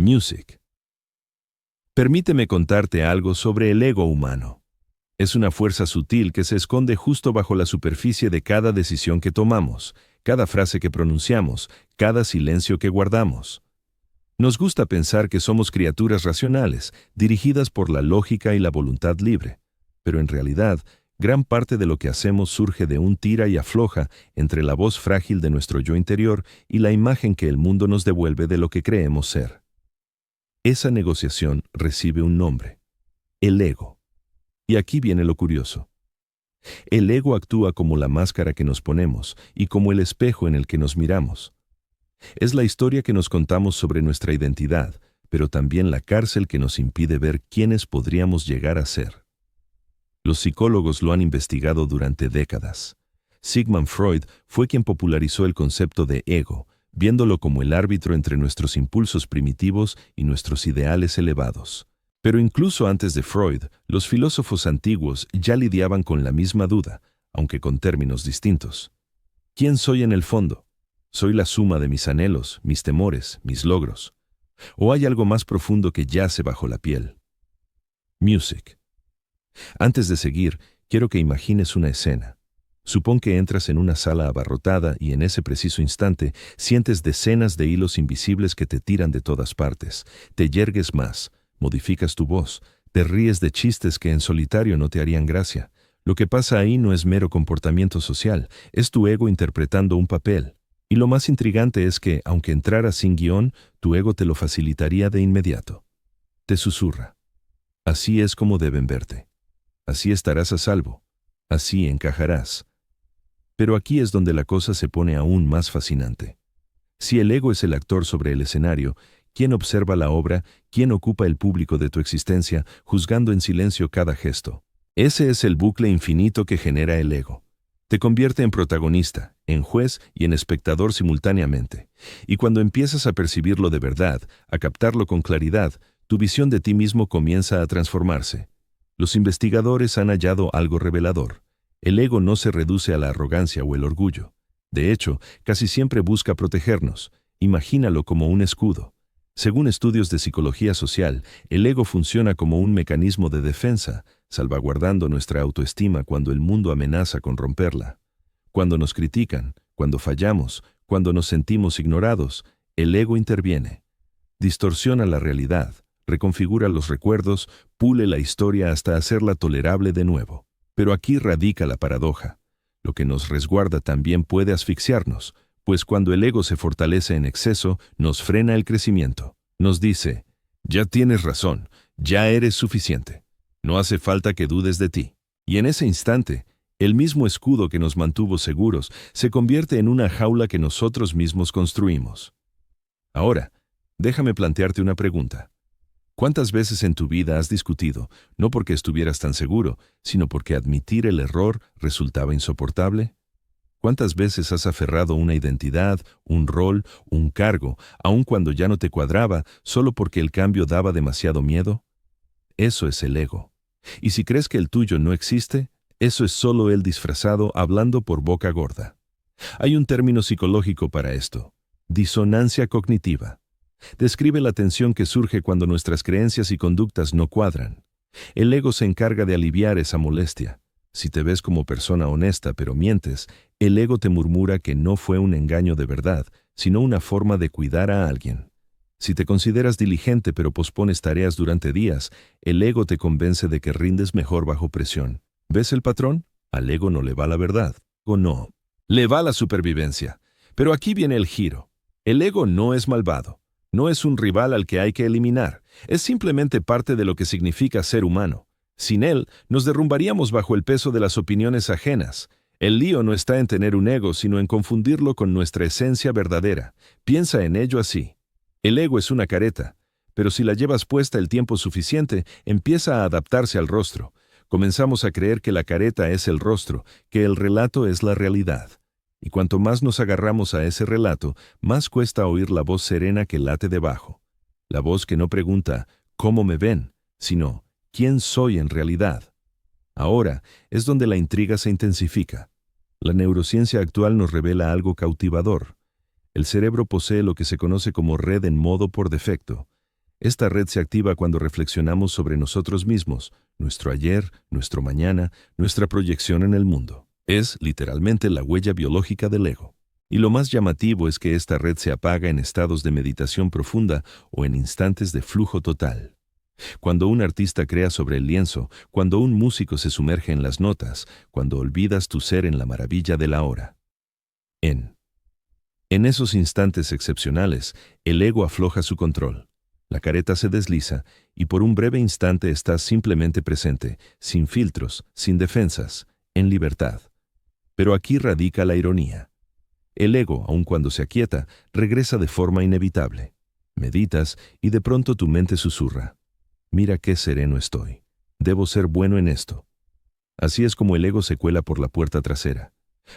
Music. Permíteme contarte algo sobre el ego humano. Es una fuerza sutil que se esconde justo bajo la superficie de cada decisión que tomamos, cada frase que pronunciamos, cada silencio que guardamos. Nos gusta pensar que somos criaturas racionales, dirigidas por la lógica y la voluntad libre, pero en realidad, gran parte de lo que hacemos surge de un tira y afloja entre la voz frágil de nuestro yo interior y la imagen que el mundo nos devuelve de lo que creemos ser. Esa negociación recibe un nombre: el ego. Y aquí viene lo curioso. El ego actúa como la máscara que nos ponemos y como el espejo en el que nos miramos. Es la historia que nos contamos sobre nuestra identidad, pero también la cárcel que nos impide ver quiénes podríamos llegar a ser. Los psicólogos lo han investigado durante décadas. Sigmund Freud fue quien popularizó el concepto de ego, viéndolo como el árbitro entre nuestros impulsos primitivos y nuestros ideales elevados. Pero incluso antes de Freud, los filósofos antiguos ya lidiaban con la misma duda, aunque con términos distintos. ¿Quién soy en el fondo? ¿Soy la suma de mis anhelos, mis temores, mis logros? ¿O hay algo más profundo que yace bajo la piel? Music. Antes de seguir, quiero que imagines una escena. Supón que entras en una sala abarrotada y en ese preciso instante sientes decenas de hilos invisibles que te tiran de todas partes. Te yergues más, modificas tu voz, te ríes de chistes que en solitario no te harían gracia. Lo que pasa ahí no es mero comportamiento social, es tu ego interpretando un papel. Y lo más intrigante es que, aunque entraras sin guión, tu ego te lo facilitaría de inmediato. Te susurra: así es como deben verte. Así estarás a salvo. Así encajarás. Pero aquí es donde la cosa se pone aún más fascinante. Si el ego es el actor sobre el escenario, ¿quién observa la obra? ¿Quién ocupa el público de tu existencia, juzgando en silencio cada gesto? Ese es el bucle infinito que genera el ego. Te convierte en protagonista, en juez y en espectador simultáneamente. Y cuando empiezas a percibirlo de verdad, a captarlo con claridad, tu visión de ti mismo comienza a transformarse. Los investigadores han hallado algo revelador. El ego no se reduce a la arrogancia o el orgullo. De hecho, casi siempre busca protegernos. Imagínalo como un escudo. Según estudios de psicología social, el ego funciona como un mecanismo de defensa, salvaguardando nuestra autoestima cuando el mundo amenaza con romperla. Cuando nos critican, cuando fallamos, cuando nos sentimos ignorados, el ego interviene. Distorsiona la realidad, reconfigura los recuerdos, pule la historia hasta hacerla tolerable de nuevo. Pero aquí radica la paradoja. Lo que nos resguarda también puede asfixiarnos, pues cuando el ego se fortalece en exceso, nos frena el crecimiento. Nos dice: ya tienes razón, ya eres suficiente. No hace falta que dudes de ti. Y en ese instante, el mismo escudo que nos mantuvo seguros se convierte en una jaula que nosotros mismos construimos. Ahora, déjame plantearte una pregunta. ¿Cuántas veces en tu vida has discutido, no porque estuvieras tan seguro, sino porque admitir el error resultaba insoportable? ¿Cuántas veces has aferrado una identidad, un rol, un cargo, aun cuando ya no te cuadraba, solo porque el cambio daba demasiado miedo? Eso es el ego. Y si crees que el tuyo no existe, eso es solo él disfrazado hablando por boca gorda. Hay un término psicológico para esto: disonancia cognitiva. Describe la tensión que surge cuando nuestras creencias y conductas no cuadran. El ego se encarga de aliviar esa molestia. Si te ves como persona honesta pero mientes, el ego te murmura que no fue un engaño de verdad, sino una forma de cuidar a alguien. Si te consideras diligente pero pospones tareas durante días, el ego te convence de que rindes mejor bajo presión. ¿Ves el patrón? Al ego no le va la verdad. O no. Le va la supervivencia. Pero aquí viene el giro. El ego no es malvado. No es un rival al que hay que eliminar. Es simplemente parte de lo que significa ser humano. Sin él, nos derrumbaríamos bajo el peso de las opiniones ajenas. El lío no está en tener un ego, sino en confundirlo con nuestra esencia verdadera. Piensa en ello así. El ego es una careta, pero si la llevas puesta el tiempo suficiente, empieza a adaptarse al rostro. Comenzamos a creer que la careta es el rostro, que el relato es la realidad. Y cuanto más nos agarramos a ese relato, más cuesta oír la voz serena que late debajo. La voz que no pregunta ¿cómo me ven?, sino ¿quién soy en realidad? Ahora es donde la intriga se intensifica. La neurociencia actual nos revela algo cautivador. El cerebro posee lo que se conoce como red en modo por defecto. Esta red se activa cuando reflexionamos sobre nosotros mismos, nuestro ayer, nuestro mañana, nuestra proyección en el mundo. Es, literalmente, la huella biológica del ego. Y lo más llamativo es que esta red se apaga en estados de meditación profunda o en instantes de flujo total. Cuando un artista crea sobre el lienzo, cuando un músico se sumerge en las notas, cuando olvidas tu ser en la maravilla de la hora. En esos instantes excepcionales, el ego afloja su control. La careta se desliza y por un breve instante estás simplemente presente, sin filtros, sin defensas, en libertad. Pero aquí radica la ironía. El ego, aun cuando se aquieta, regresa de forma inevitable. Meditas y de pronto tu mente susurra: mira qué sereno estoy. Debo ser bueno en esto. Así es como el ego se cuela por la puerta trasera.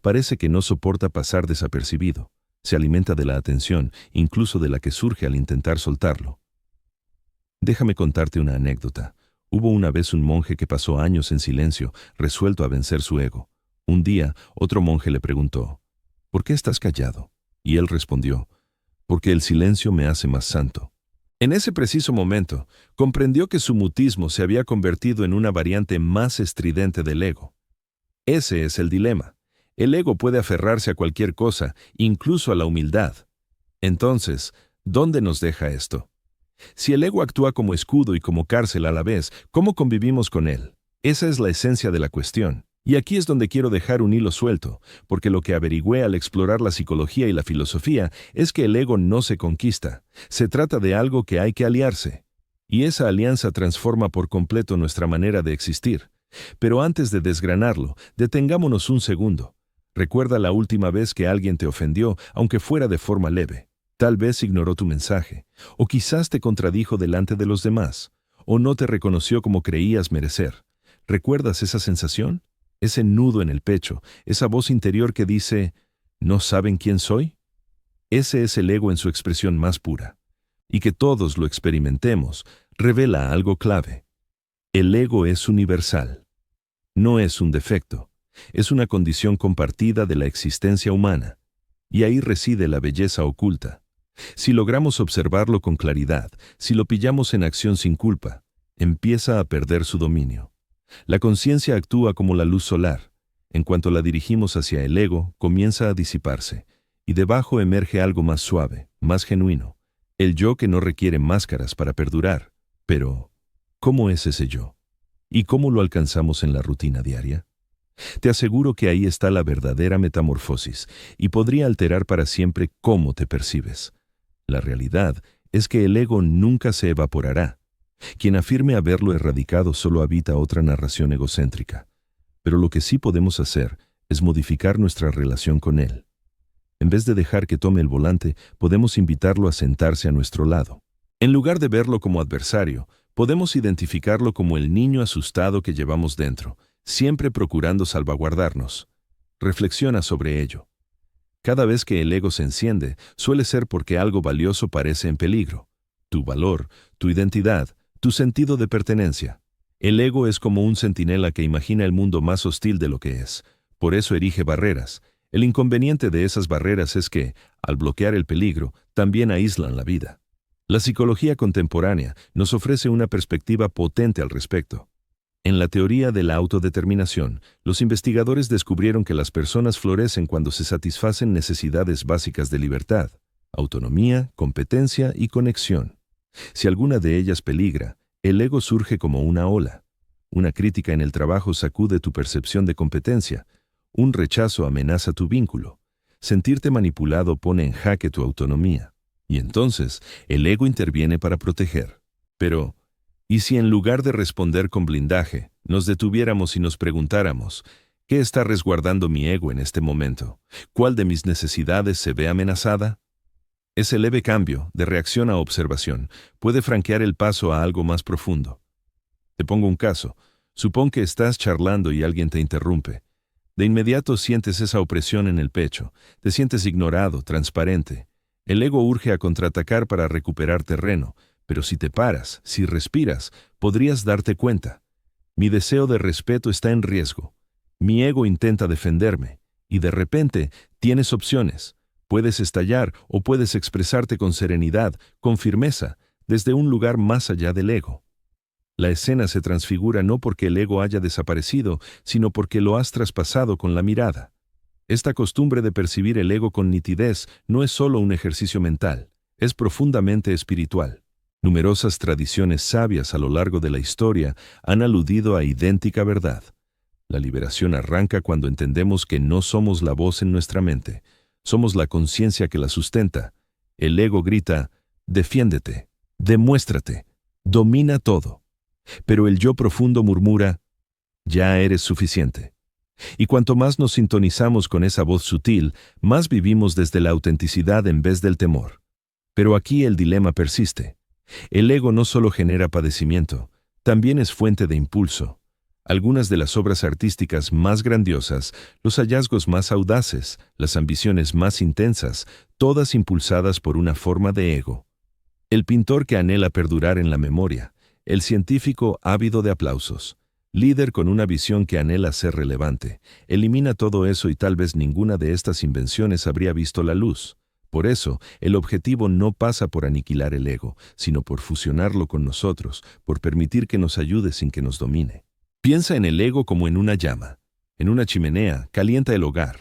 Parece que no soporta pasar desapercibido. Se alimenta de la atención, incluso de la que surge al intentar soltarlo. Déjame contarte una anécdota. Hubo una vez un monje que pasó años en silencio, resuelto a vencer su ego. Un día, otro monje le preguntó: ¿por qué estás callado? Y él respondió: porque el silencio me hace más santo. En ese preciso momento, comprendió que su mutismo se había convertido en una variante más estridente del ego. Ese es el dilema. El ego puede aferrarse a cualquier cosa, incluso a la humildad. Entonces, ¿dónde nos deja esto? Si el ego actúa como escudo y como cárcel a la vez, ¿cómo convivimos con él? Esa es la esencia de la cuestión. Y aquí es donde quiero dejar un hilo suelto, porque lo que averigüé al explorar la psicología y la filosofía es que el ego no se conquista. Se trata de algo que hay que aliarse. Y esa alianza transforma por completo nuestra manera de existir. Pero antes de desgranarlo, detengámonos un segundo. Recuerda la última vez que alguien te ofendió, aunque fuera de forma leve. Tal vez ignoró tu mensaje, o quizás te contradijo delante de los demás, o no te reconoció como creías merecer. ¿Recuerdas esa sensación? Ese nudo en el pecho, esa voz interior que dice: ¿no saben quién soy? Ese es el ego en su expresión más pura. Y que todos lo experimentemos revela algo clave. El ego es universal. No es un defecto. Es una condición compartida de la existencia humana. Y ahí reside la belleza oculta. Si logramos observarlo con claridad, si lo pillamos en acción sin culpa, empieza a perder su dominio. La conciencia actúa como la luz solar. En cuanto la dirigimos hacia el ego, comienza a disiparse, y debajo emerge algo más suave, más genuino. El yo que no requiere máscaras para perdurar. Pero, ¿cómo es ese yo? ¿Y cómo lo alcanzamos en la rutina diaria? Te aseguro que ahí está la verdadera metamorfosis, y podría alterar para siempre cómo te percibes. La realidad es que el ego nunca se evaporará. Quien afirme haberlo erradicado solo habita otra narración egocéntrica. Pero lo que sí podemos hacer es modificar nuestra relación con él. En vez de dejar que tome el volante, podemos invitarlo a sentarse a nuestro lado. En lugar de verlo como adversario, podemos identificarlo como el niño asustado que llevamos dentro, siempre procurando salvaguardarnos. Reflexiona sobre ello. Cada vez que el ego se enciende, suele ser porque algo valioso parece en peligro. Tu valor, tu identidad, tu sentido de pertenencia. El ego es como un centinela que imagina el mundo más hostil de lo que es. Por eso erige barreras. El inconveniente de esas barreras es que, al bloquear el peligro, también aíslan la vida. La psicología contemporánea nos ofrece una perspectiva potente al respecto. En la teoría de la autodeterminación, los investigadores descubrieron que las personas florecen cuando se satisfacen necesidades básicas de libertad, autonomía, competencia y conexión. Si alguna de ellas peligra, el ego surge como una ola. Una crítica en el trabajo sacude tu percepción de competencia. Un rechazo amenaza tu vínculo. Sentirte manipulado pone en jaque tu autonomía. Y entonces, el ego interviene para proteger. Pero, ¿y si en lugar de responder con blindaje, nos detuviéramos y nos preguntáramos: ¿qué está resguardando mi ego en este momento? ¿Cuál de mis necesidades se ve amenazada? Ese leve cambio, de reacción a observación, puede franquear el paso a algo más profundo. Te pongo un caso. Supón que estás charlando y alguien te interrumpe. De inmediato sientes esa opresión en el pecho. Te sientes ignorado, transparente. El ego urge a contraatacar para recuperar terreno. Pero si te paras, si respiras, podrías darte cuenta. Mi deseo de respeto está en riesgo. Mi ego intenta defenderme. Y de repente, tienes opciones. Puedes estallar o puedes expresarte con serenidad, con firmeza, desde un lugar más allá del ego. La escena se transfigura no porque el ego haya desaparecido, sino porque lo has traspasado con la mirada. Esta costumbre de percibir el ego con nitidez no es solo un ejercicio mental, es profundamente espiritual. Numerosas tradiciones sabias a lo largo de la historia han aludido a idéntica verdad. La liberación arranca cuando entendemos que no somos la voz en nuestra mente, somos la conciencia que la sustenta. El ego grita, defiéndete, demuéstrate, domina todo. Pero el yo profundo murmura, ya eres suficiente. Y cuanto más nos sintonizamos con esa voz sutil, más vivimos desde la autenticidad en vez del temor. Pero aquí el dilema persiste. El ego no solo genera padecimiento, también es fuente de impulso. Algunas de las obras artísticas más grandiosas, los hallazgos más audaces, las ambiciones más intensas, todas impulsadas por una forma de ego. El pintor que anhela perdurar en la memoria, el científico ávido de aplausos, líder con una visión que anhela ser relevante, elimina todo eso y tal vez ninguna de estas invenciones habría visto la luz. Por eso, el objetivo no pasa por aniquilar el ego, sino por fusionarlo con nosotros, por permitir que nos ayude sin que nos domine. Piensa en el ego como en una llama. En una chimenea, calienta el hogar.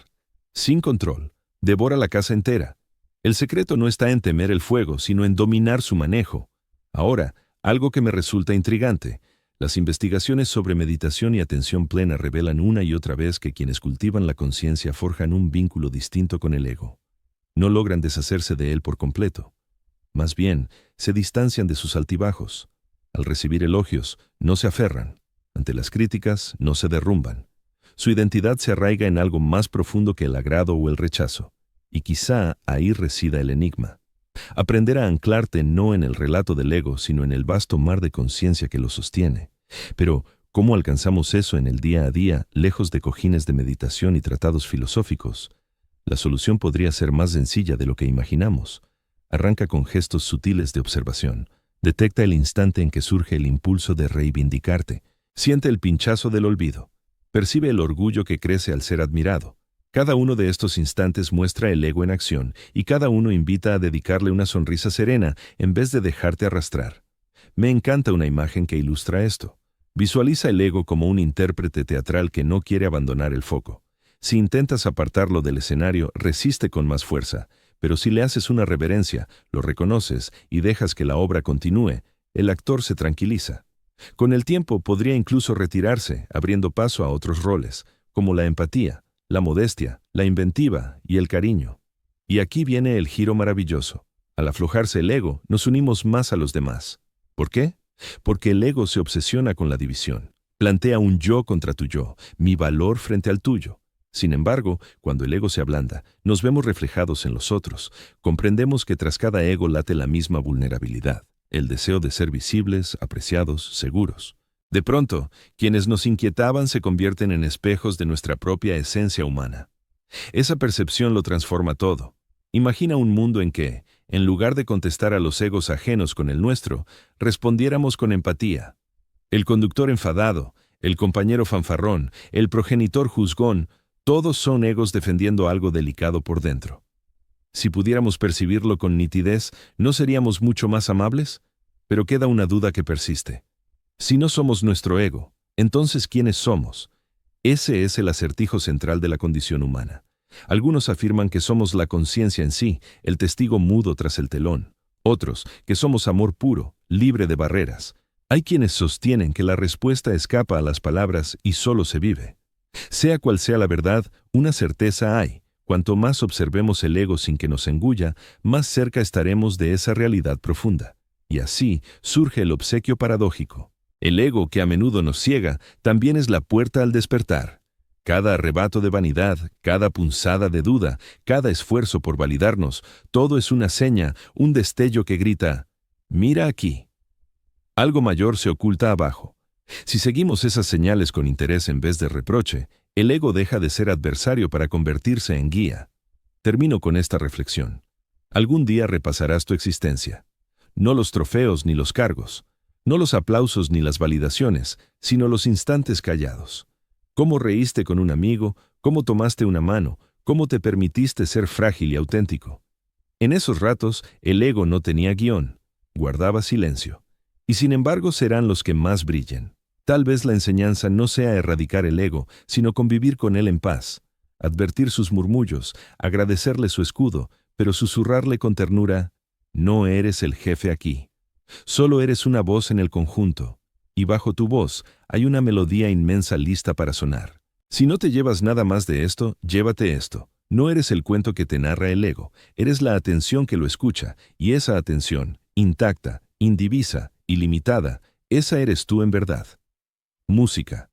Sin control, devora la casa entera. El secreto no está en temer el fuego, sino en dominar su manejo. Ahora, algo que me resulta intrigante. Las investigaciones sobre meditación y atención plena revelan una y otra vez que quienes cultivan la conciencia forjan un vínculo distinto con el ego. No logran deshacerse de él por completo. Más bien, se distancian de sus altibajos. Al recibir elogios, no se aferran. Ante las críticas, no se derrumban. Su identidad se arraiga en algo más profundo que el agrado o el rechazo. Y quizá ahí resida el enigma. Aprender a anclarte no en el relato del ego, sino en el vasto mar de conciencia que lo sostiene. Pero, ¿cómo alcanzamos eso en el día a día, lejos de cojines de meditación y tratados filosóficos? La solución podría ser más sencilla de lo que imaginamos. Arranca con gestos sutiles de observación. Detecta el instante en que surge el impulso de reivindicarte. Siente el pinchazo del olvido. Percibe el orgullo que crece al ser admirado. Cada uno de estos instantes muestra el ego en acción, y cada uno invita a dedicarle una sonrisa serena en vez de dejarte arrastrar. Me encanta una imagen que ilustra esto. Visualiza el ego como un intérprete teatral que no quiere abandonar el foco. Si intentas apartarlo del escenario, resiste con más fuerza, pero si le haces una reverencia, lo reconoces y dejas que la obra continúe, el actor se tranquiliza. Con el tiempo podría incluso retirarse, abriendo paso a otros roles, como la empatía, la modestia, la inventiva y el cariño. Y aquí viene el giro maravilloso. Al aflojarse el ego, nos unimos más a los demás. ¿Por qué? Porque el ego se obsesiona con la división. Plantea un yo contra tu yo, mi valor frente al tuyo. Sin embargo, cuando el ego se ablanda, nos vemos reflejados en los otros. Comprendemos que tras cada ego late la misma vulnerabilidad, el deseo de ser visibles, apreciados, seguros. De pronto, quienes nos inquietaban se convierten en espejos de nuestra propia esencia humana. Esa percepción lo transforma todo. Imagina un mundo en que, en lugar de contestar a los egos ajenos con el nuestro, respondiéramos con empatía. El conductor enfadado, el compañero fanfarrón, el progenitor juzgón, todos son egos defendiendo algo delicado por dentro. Si pudiéramos percibirlo con nitidez, ¿no seríamos mucho más amables? Pero queda una duda que persiste. Si no somos nuestro ego, entonces ¿quiénes somos? Ese es el acertijo central de la condición humana. Algunos afirman que somos la conciencia en sí, el testigo mudo tras el telón. Otros, que somos amor puro, libre de barreras. Hay quienes sostienen que la respuesta escapa a las palabras y solo se vive. Sea cual sea la verdad, una certeza hay. Cuanto más observemos el ego sin que nos engulla, más cerca estaremos de esa realidad profunda. Y así surge el obsequio paradójico. El ego, que a menudo nos ciega, también es la puerta al despertar. Cada arrebato de vanidad, cada punzada de duda, cada esfuerzo por validarnos, todo es una seña, un destello que grita, «Mira aquí». Algo mayor se oculta abajo. Si seguimos esas señales con interés en vez de reproche, el ego deja de ser adversario para convertirse en guía. Termino con esta reflexión. Algún día repasarás tu existencia. No los trofeos ni los cargos, no los aplausos ni las validaciones, sino los instantes callados. Cómo reíste con un amigo, cómo tomaste una mano, cómo te permitiste ser frágil y auténtico. En esos ratos, el ego no tenía guión. Guardaba silencio. Y sin embargo serán los que más brillen. Tal vez la enseñanza no sea erradicar el ego, sino convivir con él en paz, advertir sus murmullos, agradecerle su escudo, pero susurrarle con ternura: no eres el jefe aquí. Solo eres una voz en el conjunto, y bajo tu voz hay una melodía inmensa lista para sonar. Si no te llevas nada más de esto, llévate esto. No eres el cuento que te narra el ego, eres la atención que lo escucha, y esa atención, intacta, indivisa, ilimitada, esa eres tú en verdad. Música.